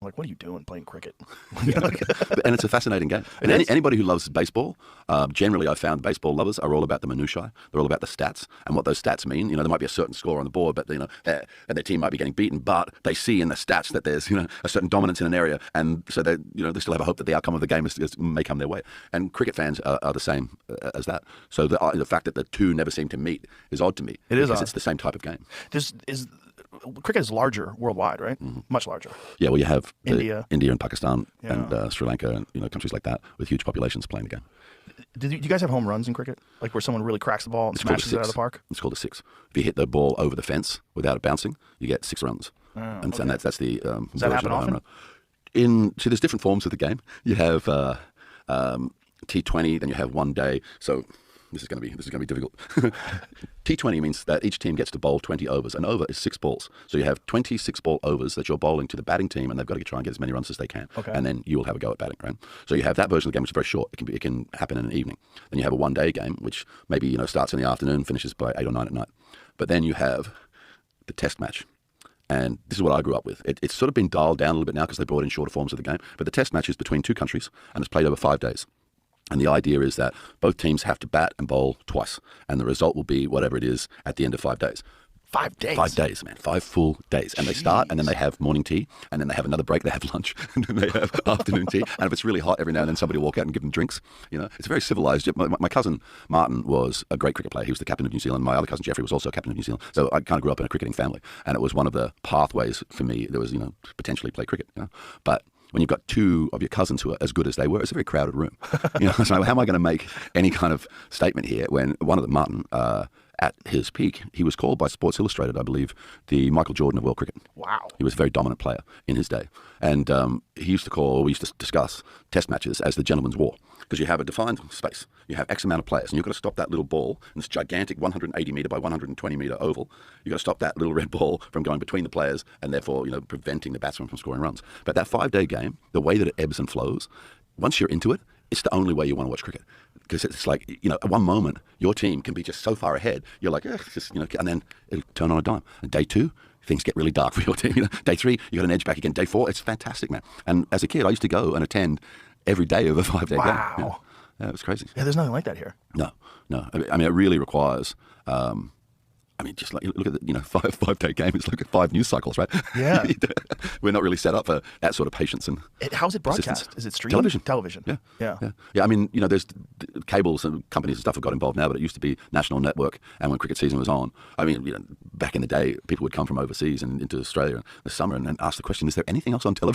Like, what are you doing playing cricket? And it's a fascinating game. And anybody who loves baseball, generally I've found baseball lovers are all about the minutiae. They're all about the stats and what those stats mean. There might be a certain score on the board, but and their team might be getting beaten, but they see in the stats that there's a certain dominance in an area, and so they they still have a hope that the outcome of the game may come their way. And cricket fans are the same as that. So the fact that the two never seem to meet is odd to me. It is because odd. It's the same type of game. Cricket is larger worldwide, right? Mm-hmm. Much larger. Yeah, well, you have India and Pakistan and Sri Lanka and countries like that with huge populations playing the game. Do you guys have home runs in cricket? Like where someone really cracks the ball and smashes it out of the park? It's called a six. If you hit the ball over the fence without it bouncing, you get 6 runs. And that's the Does that happen often? So there's different forms of the game. You have T20, then you have one day. So this is going to be difficult. T20 means that each team gets to bowl 20 overs. An over is 6 balls. So you have 26 ball overs that you're bowling to the batting team, and they've got to try and get as many runs as they can. Okay. And then you will have a go at batting, right? So you have that version of the game, which is very short. It can happen in an evening. Then you have a one-day game, which maybe starts in the afternoon, finishes by 8 or 9 at night. But then you have the test match. And this is what I grew up with. It's sort of been dialed down a little bit now because they brought in shorter forms of the game. But the test match is between 2 countries, and it's played over 5 days. And the idea is that both teams have to bat and bowl twice, and the result will be whatever it is at the end of 5 days. 5 days? 5 days, man. 5 full days. And they start, and then they have morning tea, and then they have another break, they have lunch, and then they have afternoon tea. And if it's really hot, every now and then somebody will walk out and give them drinks. It's very civilized. My cousin Martin was a great cricket player. He was the captain of New Zealand. My other cousin Jeffrey was also captain of New Zealand. So I kind of grew up in a cricketing family, and it was one of the pathways for me. There was, to potentially play cricket. But when you've got 2 of your cousins who are as good as they were, it's a very crowded room. So how am I going to make any kind of statement here when one of them, Martin, at his peak, he was called by Sports Illustrated, I believe, the Michael Jordan of world cricket. Wow. He was a very dominant player in his day. And we used to discuss test matches as the gentleman's war, because you have a defined space. You have X amount of players, and you've got to stop that little ball in this gigantic 180 metre by 120 metre oval. You've got to stop that little red ball from going between the players and therefore, preventing the batsman from scoring runs. But that 5-day game, the way that it ebbs and flows, once you're into it, it's the only way you want to watch cricket. Because it's like, at one moment, your team can be just so far ahead. You're like, and then it'll turn on a dime. And day 2, things get really dark for your team. Day 3, you got an edge back again. Day 4, it's fantastic, man. And as a kid, I used to go and attend every day of a 5-day game. Wow. Yeah, it was crazy. Yeah, there's nothing like that here. No. I mean, it really requires. Just like look at the 5-day game. It's like 5 news cycles, right? Yeah. We're not really set up for that sort of patience and. How's it broadcast? Is it streamed? Television. Yeah. I mean, there's cables and companies and stuff have got involved now, but it used to be national network. And when cricket season was on, I mean, back in the day, people would come from overseas and into Australia in the summer and ask the question: is there anything else on television?